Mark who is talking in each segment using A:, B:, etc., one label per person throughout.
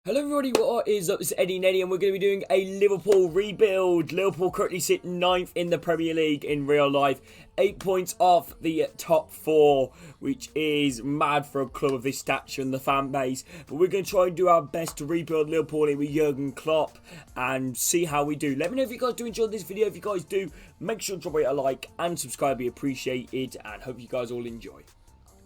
A: Hello everybody, what is up? It's Eddie Neddy and we're going to be doing a Liverpool rebuild. Liverpool currently sit 9th in the Premier League in real life. 8 points off the top 4, which is mad for a club of this stature and the fan base. But we're going to try and do our best to rebuild Liverpool in with Jurgen Klopp and see how we do. Let me know if you guys do enjoy this video. If you guys do, make sure to drop it a like and subscribe, be appreciated, and hope you guys all enjoy.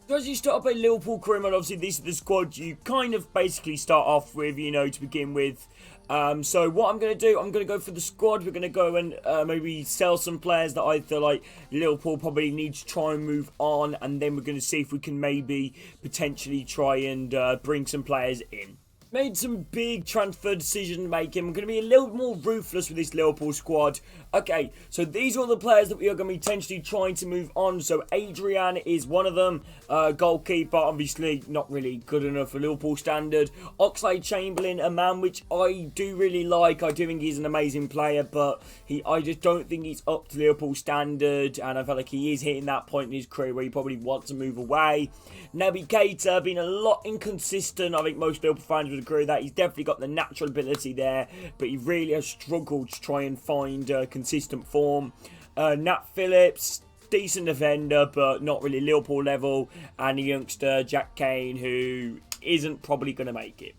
A: So as you start up a Liverpool career mode, obviously this is the squad you kind of basically start off with, you know, to begin with. So what I'm going to do, I'm going to go for the squad. We're going to go and maybe sell some players that I feel like Liverpool probably need to try and move on. And then we're going to see if we can maybe potentially try and bring some players in. Made some big transfer decision making. We're going to be a little more ruthless with this Liverpool squad. Okay, so these are all the players that we are going to be potentially trying to move on. So Adrian is one of them. Goalkeeper, obviously not really good enough for Liverpool standard. Oxlade-Chamberlain, a man which I do really like. I do think he's an amazing player, but I just don't think he's up to Liverpool standard. And I feel like he is hitting that point in his career where he probably wants to move away. Naby Keita, been a lot inconsistent. I think most Liverpool fans would agree that he's definitely got the natural ability there, but he really has struggled to try and find consistent form. Nat Phillips, decent defender, but not really Liverpool level. And the youngster Jack Kane, who isn't probably going to make it.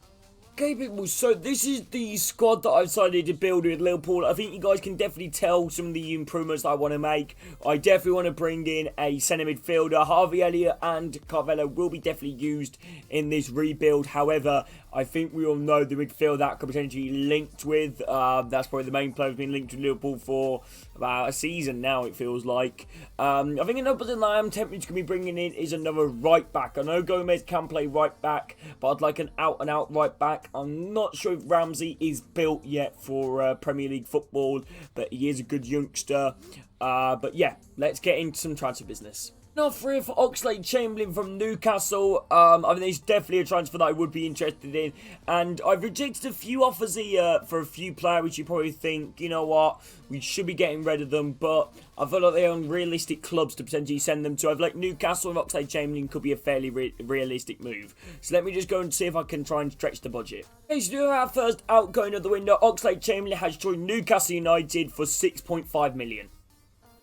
A: Okay, people, so this is the squad that I've decided to build with Liverpool. I think you guys can definitely tell some of the improvements that I want to make. I definitely want to bring in a centre midfielder. Harvey Elliott and Carvalho will be definitely used in this rebuild. However, I think we all know the midfield that could potentially be linked with. That's probably the main player who's been linked to Liverpool for about a season now, it feels like. I think another person that I am tempted to be bringing in is another right back. I know Gomez can play right back, but I'd like an out-and-out right back. I'm not sure if Ramsey is built yet for Premier League football, but he is a good youngster. But yeah, let's get into some transfer business. Now, free for Oxlade-Chamberlain from Newcastle. I think it's definitely a transfer that I would be interested in. And I've rejected a few offers here for a few players, which you probably think, you know what, we should be getting rid of them. But I feel like they're unrealistic clubs to potentially send them to. I feel like Newcastle and Oxlade-Chamberlain could be a fairly realistic move. So let me just go and see if I can try and stretch the budget. Okay, so we have our first outgoing of the window. Oxlade-Chamberlain has joined Newcastle United for 6.5 million.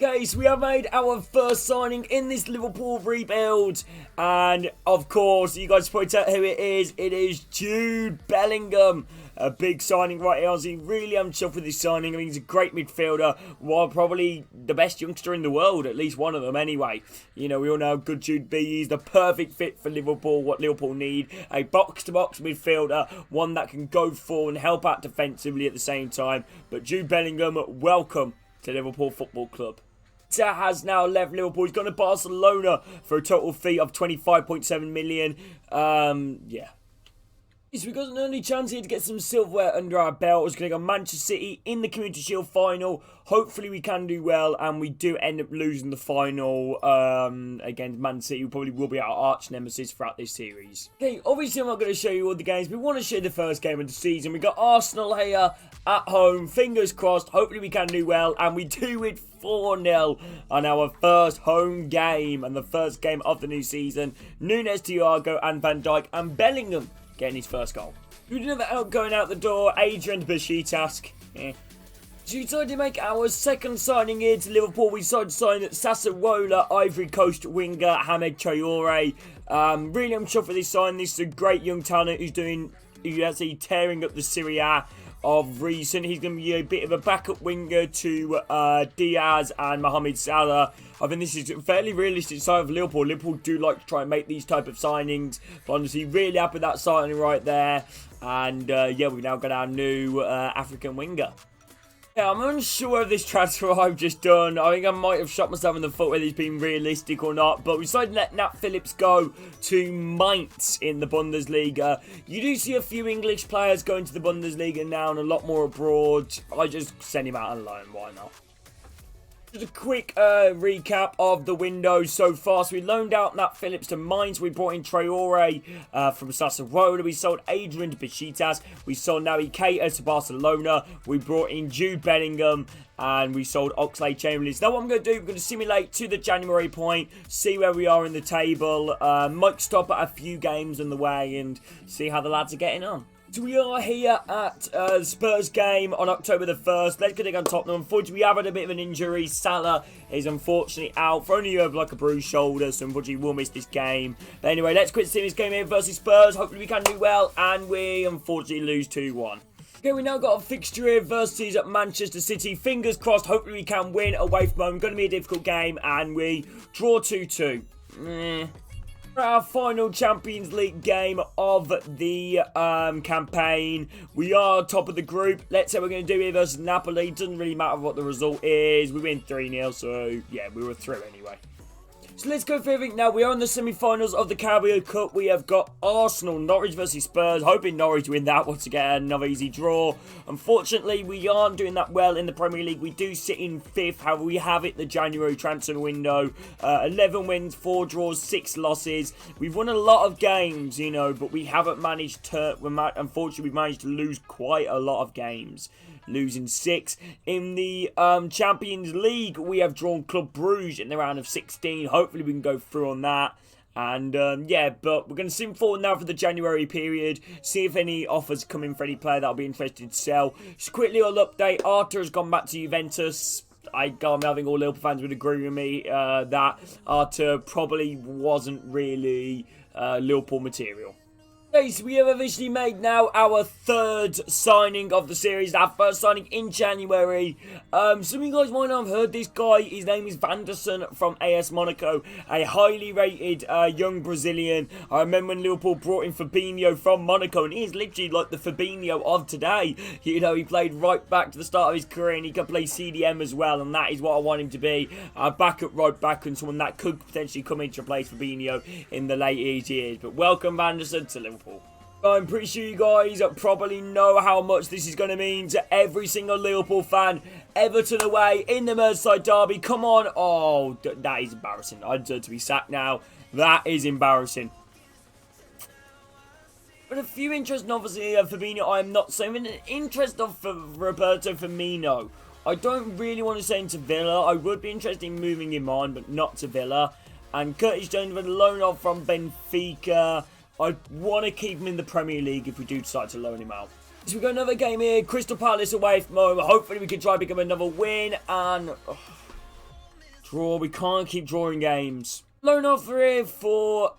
A: Okay, so we have made our first signing in this Liverpool rebuild. And, of course, you guys point out who it is. It is Jude Bellingham. A big signing right here. I really am chuffed with this signing. I mean, he's a great midfielder. Well, probably the best youngster in the world. At least one of them, anyway. You know, we all know how good Jude B is. The perfect fit for Liverpool, what Liverpool need. A box-to-box midfielder. One that can go forward and help out defensively at the same time. But Jude Bellingham, welcome to Liverpool Football Club. Has now left Liverpool. He's gone to Barcelona for a total fee of 25.7 million. Yeah. So we've got an early chance here to get some silverware under our belt. It's going to go Manchester City in the Community Shield final. Hopefully we can do well, and we do end up losing the final against Man City, who probably will be our arch nemesis throughout this series. Okay, obviously I'm not going to show you all the games. We want to show the first game of the season. We got Arsenal here at home. Fingers crossed. Hopefully we can do well, and we do it 4-0 on our first home game and the first game of the new season. Nunes, Thiago, and Van Dijk, and Bellingham getting his first goal. We did another outgoing out the door. Adrian Besiktas. So we decided to make our second signing here to Liverpool. We decided to sign Sassuolo Ivory Coast winger Hamed Traore. Really I'm chuffed with this sign. This is a great young talent who's actually tearing up the Serie A of recent. He's going to be a bit of a backup winger to Diaz and Mohamed Salah. I think this is a fairly realistic sign of Liverpool. Liverpool do like to try and make these type of signings. But honestly, really happy with that signing right there. And yeah, we've now got our new African winger. Yeah, I'm unsure of this transfer I've just done. I think I might have shot myself in the foot whether it's been realistic or not. But we decided to let Nat Phillips go to Mainz in the Bundesliga. You do see a few English players going to the Bundesliga now and a lot more abroad. I just send him out on loan, why not? Just a quick recap of the window so far. So we loaned out Nat Phillips to Mainz. We brought in Traore from Sassuolo. We sold Adrian to Besiktas. We sold Naby Keita to Barcelona. We brought in Jude Bellingham. And we sold Oxlade-Chamberlain. So now what I'm going to do, we're going to simulate to the January point. See where we are in the table. Might stop at a few games on the way and see how the lads are getting on. So we are here at Spurs game on October the 1st. Let's get it on Tottenham. Unfortunately, we have had a bit of an injury. Salah is unfortunately out for only like a bruised shoulder, so unfortunately we'll miss this game. But anyway, let's quit seeing this game here versus Spurs. Hopefully we can do well, and we unfortunately lose 2-1. Okay, we now got a fixture here versus Manchester City. Fingers crossed, hopefully we can win away from home. Going to be a difficult game, and we draw 2-2. Our final Champions League game of the campaign. We are top of the group. Let's say we're going to do here versus Napoli. Doesn't really matter what the result is. We win 3-0, so yeah, we were through anyway. So let's go through everything now. We are in the semi-finals of the Carabao Cup. We have got Arsenal, Norwich versus Spurs. Hoping Norwich win that once again. Another easy draw. Unfortunately, we aren't doing that well in the Premier League. We do sit in 5th. However, we have it the January transfer window. 11 wins, 4 draws, 6 losses. We've won a lot of games, you know, but we haven't managed to... Unfortunately, we've managed to lose quite a lot of games. Losing 6. In the Champions League, we have drawn Club Brugge in the round of 16. Hopefully we can go through on that. And yeah, but we're going to sim forward now for the January period. See if any offers come in for any player that'll be interested to sell. Just quickly, I'll update. Arthur has gone back to Juventus. I'm having all Liverpool fans would agree with me that Arthur probably wasn't really Liverpool material. Okay, so we have officially made now our 3rd signing of the series, our first signing in January. Some of you guys might not have heard this guy. His name is Vanderson from AS Monaco, a highly rated young Brazilian. I remember when Liverpool brought in Fabinho from Monaco, and he's literally like the Fabinho of today. You know, he played right back to the start of his career, and he can play CDM as well, and that is what I want him to be. Back at right back, and someone that could potentially come in to replace Fabinho in the late years. But welcome, Vanderson, to Liverpool. I'm pretty sure you guys probably know how much this is going to mean to every single Liverpool fan. Everton away in the Merseyside derby. Come on. Oh, that is embarrassing. I deserve to be sacked now. That is embarrassing. But a few interesting, obviously, Fabinho, I am not so in interest of Roberto Firmino. I don't really want to send him to Villa. I would be interested in moving him on, but not to Villa. And Curtis Jones with a loan off from Benfica. I want to keep him in the Premier League if we do decide to loan him out. So we've got another game here. Crystal Palace away from home. Hopefully we can try to pick up another win. And draw. We can't keep drawing games. Loan offer here for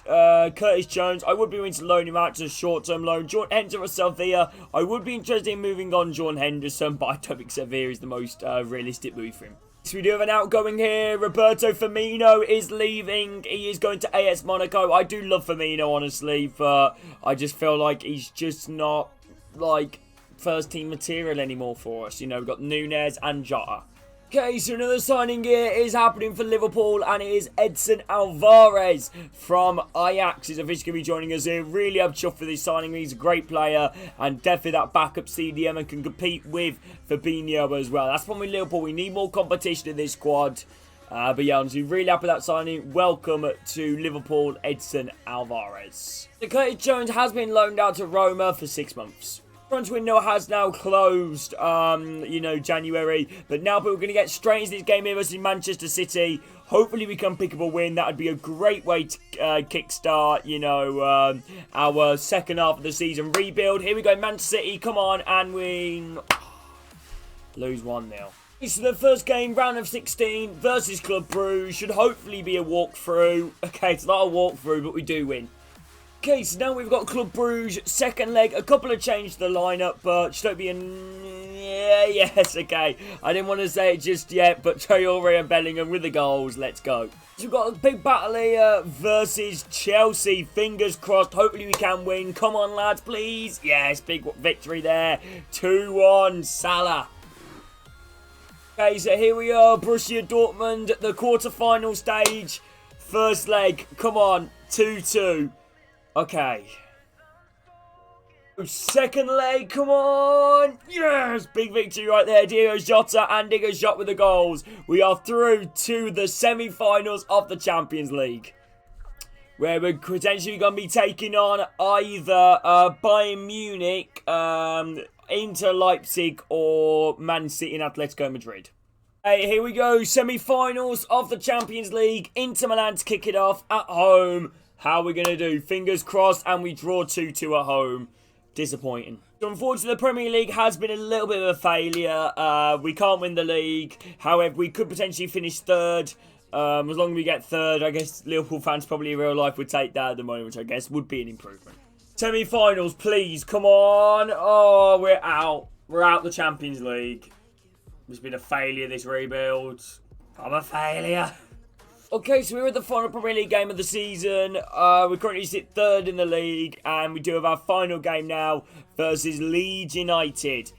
A: Curtis Jones. I would be willing to loan him out to a short-term loan. Jordan Henderson or Sevilla. I would be interested in moving on Jordan Henderson, but I don't think Sevilla is the most realistic move for him. So we do have an outgoing here. Roberto Firmino is leaving. He is going to AS Monaco. I do love Firmino, honestly, but I just feel like he's just not, like, first-team material anymore for us. You know, we've got Nunez and Jota. Okay, so another signing here is happening for Liverpool, and it is Edson Alvarez from Ajax. He's officially going to be joining us here. Really have chuffed for this signing. He's a great player, and definitely that backup CDM and can compete with Fabinho as well. That's probably Liverpool. We need more competition in this squad. But yeah, honestly, really happy with that signing. Welcome to Liverpool, Edson Alvarez. So Curtis Jones has been loaned out to Roma for 6 months. Transfer window has now closed, you know, January. But now we're going to get straight into this game here versus Manchester City. Hopefully we can pick up a win. That would be a great way to kickstart, you know, our second half of the season rebuild. Here we go, Manchester City, come on, and we lose 1-0. So the first game, round of 16 versus Club Brugge. Should hopefully be a walkthrough. Okay, it's not a walkthrough, but we do win. Okay, so now we've got Club Brugge, second leg, a couple of changes to the lineup, but just don't be yes, okay. I didn't want to say it just yet, but Traore and Bellingham with the goals, let's go. So we've got a big battle here versus Chelsea, fingers crossed, hopefully we can win. Come on, lads, please. Yes, big victory there, 2-1, Salah. Okay, so here we are, Borussia Dortmund, the quarter-final stage, first leg, come on, 2-2. Okay. Second leg, come on! Yes! Big victory right there. Diego Jota and Diego Jota with the goals. We are through to the semi-finals of the Champions League, where we're potentially going to be taking on either Bayern Munich, Inter Leipzig, or Man City and Atletico Madrid. Hey, here we go. Semi-finals of the Champions League. Inter Milan to kick it off at home. How are we going to do? Fingers crossed, and we draw 2-2 at home. Disappointing. So unfortunately, the Premier League has been a little bit of a failure. We can't win the league. However, we could potentially finish third. As long as we get third, I guess Liverpool fans probably in real life would take that at the moment, which I guess would be an improvement. Semi-finals, please. Come on. Oh, we're out. We're out the Champions League. It's been a failure, this rebuild. I'm a failure. Okay, so we're at the final Premier League game of the season. We currently sit third in the league, and we do have our final game now versus Leeds United.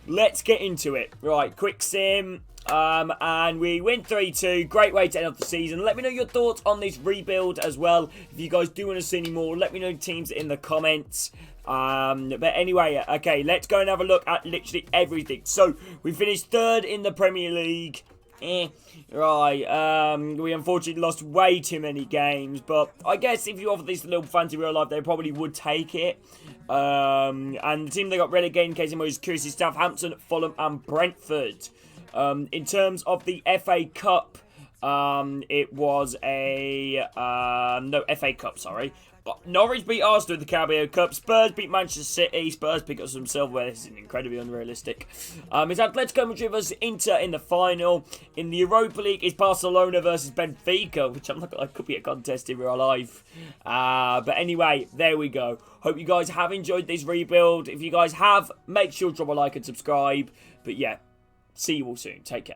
A: Let's get into it. Right, quick sim. And we win 3-2. Great way to end off the season. Let me know your thoughts on this rebuild as well. If you guys do want to see any more, let me know teams in the comments. But anyway, okay, let's go and have a look at literally everything. So, we finished third in the Premier League. Right, we unfortunately lost way too many games, but I guess if you offer these to Liverpool fans in real life, they probably would take it. And the team they got relegated, in case anyone was curious, is Southampton, Fulham and Brentford. In terms of the FA Cup, it was a, no, FA Cup, sorry. Norwich beat Arsenal in the Carabao Cup. Spurs beat Manchester City. Spurs pick up some silverware. This is incredibly unrealistic. It's Atletico Madrid versus Inter in the final. In the Europa League, it's Barcelona versus Benfica, which I'm not gonna, could be a contest in real life. But anyway, there we go. Hope you guys have enjoyed this rebuild. If you guys have, make sure to drop a like and subscribe. But yeah, see you all soon. Take care.